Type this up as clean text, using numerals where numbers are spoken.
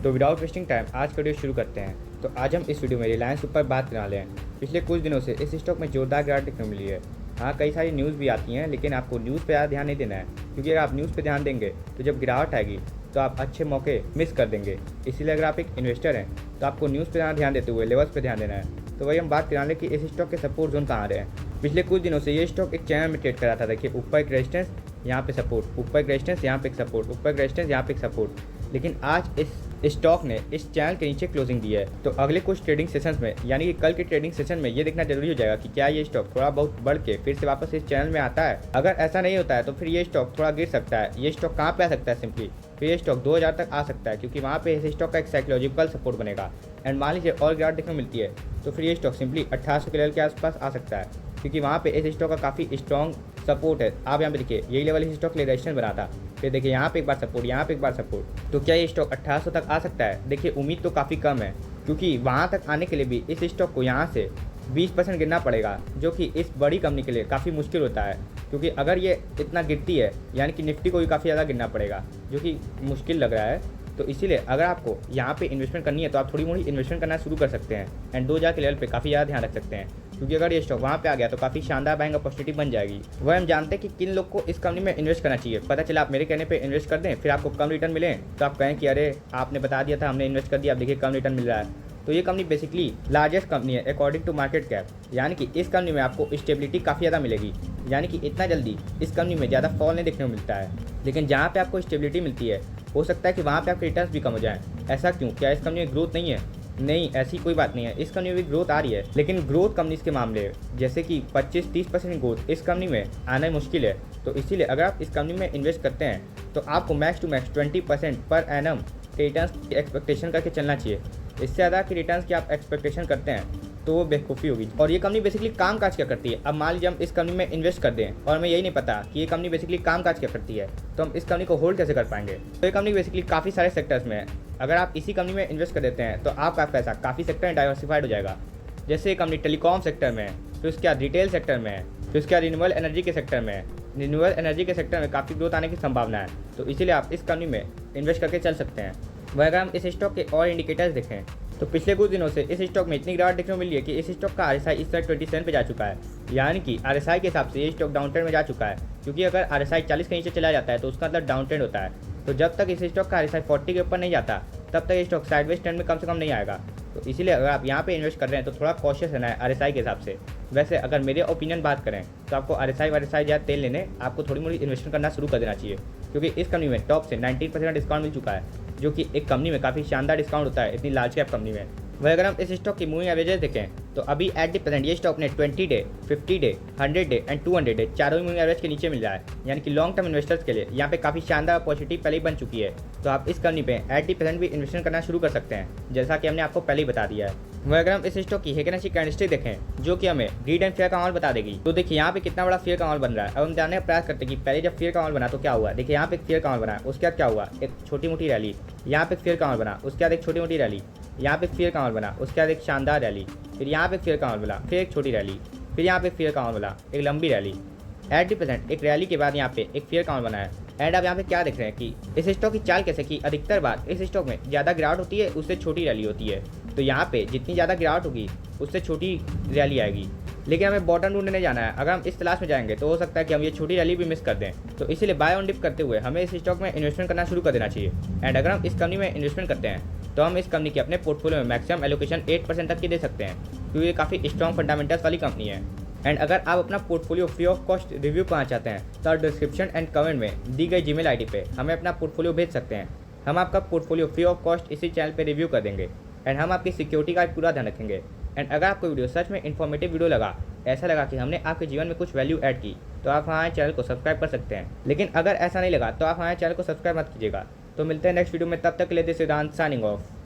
तो without wasting time आज का वीडियो शुरू करते हैं। तो आज हम इस वीडियो में रिलायंस के ऊपर बात करने वाले हैं। पिछले कुछ दिनों से इस स्टॉक में जोरदार गिरावट देखने को मिली है। हाँ, कई सारी न्यूज़ भी आती हैं, लेकिन आपको न्यूज़ पे ज़्यादा ध्यान नहीं देना है, क्योंकि अगर आप न्यूज़ पे ध्यान देंगे तो जब गिरावट आएगी तो आप अच्छे मौके मिस कर देंगे। इसीलिए अगर आप एक इन्वेस्टर हैं तो आपको न्यूज़ पे ध्यान देते हुए लेवल्स पे ध्यान देना है। तो वही हम बात कराने कि इस स्टॉक के सपोर्ट जोन कहाँ रहे हैं। पिछले कुछ दिनों से ये स्टॉक एक चैनल में ट्रेड कर रहा था। देखिए, ऊपर एक रेजिस्टेंस, यहाँ पे सपोर्ट, ऊपर एक रेजिस्टेंस, यहाँ पे एक सपोर्ट, ऊपर एक रेजिस्टेंस, यहाँ पे एक सपोर्ट। लेकिन आज इस स्टॉक ने इस चैनल के नीचे क्लोजिंग दी है। तो अगले कुछ ट्रेडिंग सेशंस में, यानी कि कल के ट्रेडिंग सेशन में ये देखना जरूरी हो जाएगा कि क्या ये स्टॉक थोड़ा बहुत बढ़ के फिर से वापस इस चैनल में आता है। अगर ऐसा नहीं होता है तो फिर ये स्टॉक थोड़ा गिर सकता है। ये स्टॉक कहाँ पे आ सकता है, सिंपली फिर ये स्टॉक 2000 तक आ सकता है, क्योंकि वहाँ पे इस स्टॉक का एक साइकोलॉजिकल सपोर्ट बनेगा। एंड मान लीजिए और गिरावट देखने को मिलती है तो फिर ये स्टॉक सिंपली 1800 के लेवल के आसपास आ सकता है, क्योंकि वहाँ पे इस स्टॉक का काफ़ी स्ट्रॉन्ग सपोर्ट है। आप यहाँ पे देखिए, यही लेवल इस स्टॉक के लिए रेजिस्टेंस बना था। फिर देखिए यहाँ पे एक बार सपोर्ट, यहाँ पे एक बार सपोर्ट। तो क्या ये स्टॉक 1800 तक आ सकता है? देखिए, उम्मीद तो काफ़ी कम है, क्योंकि वहाँ तक आने के लिए भी इस स्टॉक को यहाँ से 20% गिरना पड़ेगा, जो कि इस बड़ी कंपनी के लिए काफ़ी मुश्किल होता है। क्योंकि अगर ये इतना गिरती है, यानी कि निफ्टी को भी काफ़ी ज़्यादा गिरना पड़ेगा, जो कि मुश्किल लग रहा है। तो इसीलिए अगर आपको यहाँ पे इन्वेस्टमेंट करनी है तो आप थोड़ी मोड़ी इन्वेस्टमेंट करना शुरू कर सकते हैं। एंड 2000 के लेवल पे काफ़ी ज़्यादा ध्यान रख सकते हैं, क्योंकि अगर ये स्टॉक वहाँ पे आ गया तो काफ़ी शानदार बाइंग अपॉर्चुनिटी बन जाएगी। वह हम जानते हैं कि किन लोग को इस कंपनी में इन्वेस्ट करना चाहिए। पता चला आप मेरे कहने पे इन्वेस्ट कर दें, फिर आपको कम रिटर्न मिले तो आप कहें कि अरे आपने बता दिया था, हमने इन्वेस्ट कर दिया, अब देखिए कम रिटर्न मिल रहा है। तो ये कंपनी बेसिकली लार्जेस्ट कंपनी है अकॉर्डिंग टू मार्केट कैप, यानी कि इस कंपनी में आपको स्टेबिलिटी काफ़ी ज़्यादा मिलेगी। यानी कि इतना जल्दी इस कंपनी में ज़्यादा फॉल नहीं देखने को मिलता है। लेकिन जहाँ पे आपको स्टेबिलिटी मिलती है, हो सकता है कि वहाँ पे आपके रिटर्न्स भी कम हो जाएं। ऐसा क्यों? क्या इस कंपनी में ग्रोथ नहीं है? नहीं, ऐसी कोई बात नहीं है। इस कंपनी में भी ग्रोथ आ रही है, लेकिन ग्रोथ कंपनीज के मामले जैसे कि 25-30% ग्रोथ इस कंपनी में आना मुश्किल है। तो इसीलिए अगर आप इस कंपनी में इन्वेस्ट करते हैं तो आपको max to max 20% per annum के रिटर्न्स की एक्सपेक्टेशन करके चलना चाहिए। इससे ज़्यादा कि रिटर्न्स की आप एक्सपेक्टेशन करते हैं तो वो बेवकूफ़ी होगी। और ये कंपनी बेसिकली काम काज क्या करती है? अब मान लीजिए हम इस कंपनी में इन्वेस्ट कर दें और हमें यही नहीं पता कि ये कंपनी बेसिकली काम काज क्या करती है, तो हम इस कंपनी को होल्ड कैसे कर पाएंगे? तो ये कंपनी बेसिकली काफ़ी सारे सेक्टर्स में है। अगर आप इसी कंपनी में इन्वेस्ट कर देते हैं तो आपका पैसा काफ़ी सेक्टर में डाइवर्सिफाइड हो जाएगा। जैसे ये कंपनी टेलीकॉम सेक्टर में है, फिर उसके बाद रिटेल सेक्टर में है, फिर उसके बाद रिन्यूएबल एनर्जी के सेक्टर में है। रिन्यूएबल एनर्जी के सेक्टर में काफ़ी ग्रोथ आने की संभावना है, तो इसीलिए आप इस कंपनी में इन्वेस्ट करके चल सकते हैं। वह अगर हम इस स्टॉक के और इंडिकेटर्स देखें तो पिछले कुछ दिनों से इस स्टॉक में इतनी गिरावट देखने को मिली है कि इस स्टॉक का RSI इस तरह 27 पे जा चुका है। यानी कि RSI के हिसाब से ये स्टॉक डाउन ट्रेंड में जा चुका है, क्योंकि अगर RSI 40 के नीचे चला जाता है तो उसका मतलब डाउन ट्रेंड होता है। तो जब तक इस स्टॉक का RSI 40 के ऊपर नहीं जाता तब तक ये स्टॉक साइडवेज ट्रेंड में कम से कम नहीं आएगा। तो इसीलिए अगर आप यहाँ पे इन्वेस्ट कर रहे हैं तो थोड़ा कॉशियस रहना है RSI के हिसाब से। वैसे अगर मेरे ओपिनियन बात करें तो आपको RSI ज़्यादा तेल लेने आपको थोड़ी मोड़ी इन्वेस्टमेंट करना शुरू कर देना चाहिए, क्योंकि इस कंपनी में टॉप से 19% डिस्काउंट मिल चुका है, जो कि एक कंपनी में काफ़ी शानदार डिस्काउंट होता है इतनी लार्ज कैप कंपनी में। वह अगर हम इस स्टॉक की मूविंग एवरेजेस देखें तो अभी एट द प्रेजेंट ये स्टॉक ने 20 day, 50 day, 100 day and 200 day चारों ही मूविंग एवरेज के नीचे मिल रहा है। यानी कि लॉन्ग टर्म इन्वेस्टर्स के लिए यहाँ पे काफ़ी शानदार अपॉर्चुनिटी पहले ही बन चुकी है। तो आप इस कंपनी पे एट द प्रेजेंट भी इन्वेस्टमेंट करना शुरू कर सकते हैं, जैसा कि हमने आपको पहले ही बता दिया है। वह अगर हम इस स्टॉक की हेगेनशी कैंडलस्टिक देखें, जो कि हमें ग्रीड एंड फेयर का माहौल बता देगी। तो देखिए यहाँ पे कितना बड़ा फेयर का माहौल बन रहा है। अब हम जानने का प्रयास करते हैं कि पहले जब फेयर का माहौल बना तो क्या हुआ। देखिए यहाँ पे एक फेयर का माहौल बना, उसके बाद क्या हुआ, एक छोटी मोटी रैली। यहाँ पे एक फेयर का माहौल बना, उसके बाद एक छोटी मोटी रैली। यहाँ पे एक फेयर का माहौल बना, उसके बाद एक शानदार रैली। फिर यहाँ पे एक फेयर का माहौल बना, फिर एक छोटी रैली। फिर यहाँ पे एक फेयर का माहौल बना, एक लंबी रैली। एट द प्रेजेंट एक रैली के बाद यहाँ पे एक फेयर का माहौल बना है। एंड आप यहाँ पे क्या देख रहे हैं कि इस स्टॉक की चाल कैसे कि अधिकतर बार इस स्टॉक में ज़्यादा गिरावट होती है, उससे छोटी रैली होती है। तो यहाँ पे जितनी ज़्यादा गिरावट होगी उससे छोटी रैली आएगी। लेकिन हमें बॉटम ढूंढने जाना है। अगर हम इस तलाश में जाएंगे तो हो सकता है कि हम ये छोटी रैली भी मिस कर दें। तो इसीलिए बाय ऑन डिप करते हुए हमें इस स्टॉक में इन्वेस्टमेंट करना शुरू कर देना चाहिए। एंड अगर हम इस कंपनी में इन्वेस्टमेंट करते हैं तो हम इस कंपनी के अपने पोर्टफोलियो में मैक्सिमम एलोकेशन 8% तक की दे सकते हैं, क्योंकि ये काफ़ी स्ट्रॉन्ग फंडामेंटल्स वाली कंपनी है। एंड अगर आप अपना portfolio free of cost review पाना चाहते हैं तो आप डिस्क्रिप्शन एंड कमेंट में दी गई जीमेल आईडी पे हमें अपना पोर्टफोलियो भेज सकते हैं। हम आपका पोर्टफोलियो फ्री ऑफ कॉस्ट इसी चैनल पे रिव्यू कर देंगे। एंड हम आपकी सिक्योरिटी का पूरा ध्यान रखेंगे। एंड अगर आपको वीडियो सच में इन्फॉर्मेटिव वीडियो लगा, ऐसा लगा कि हमने आपके जीवन में कुछ वैल्यू ऐड की, तो आप हमारे चैनल को सब्सक्राइब कर सकते हैं। लेकिन अगर ऐसा नहीं लगा तो आप हमारे चैनल को सब्सक्राइब मत कीजिएगा। तो मिलते हैं नेक्स्ट वीडियो में, तब तक के लिए दिस इज सिद्धांत साइनिंग ऑफ।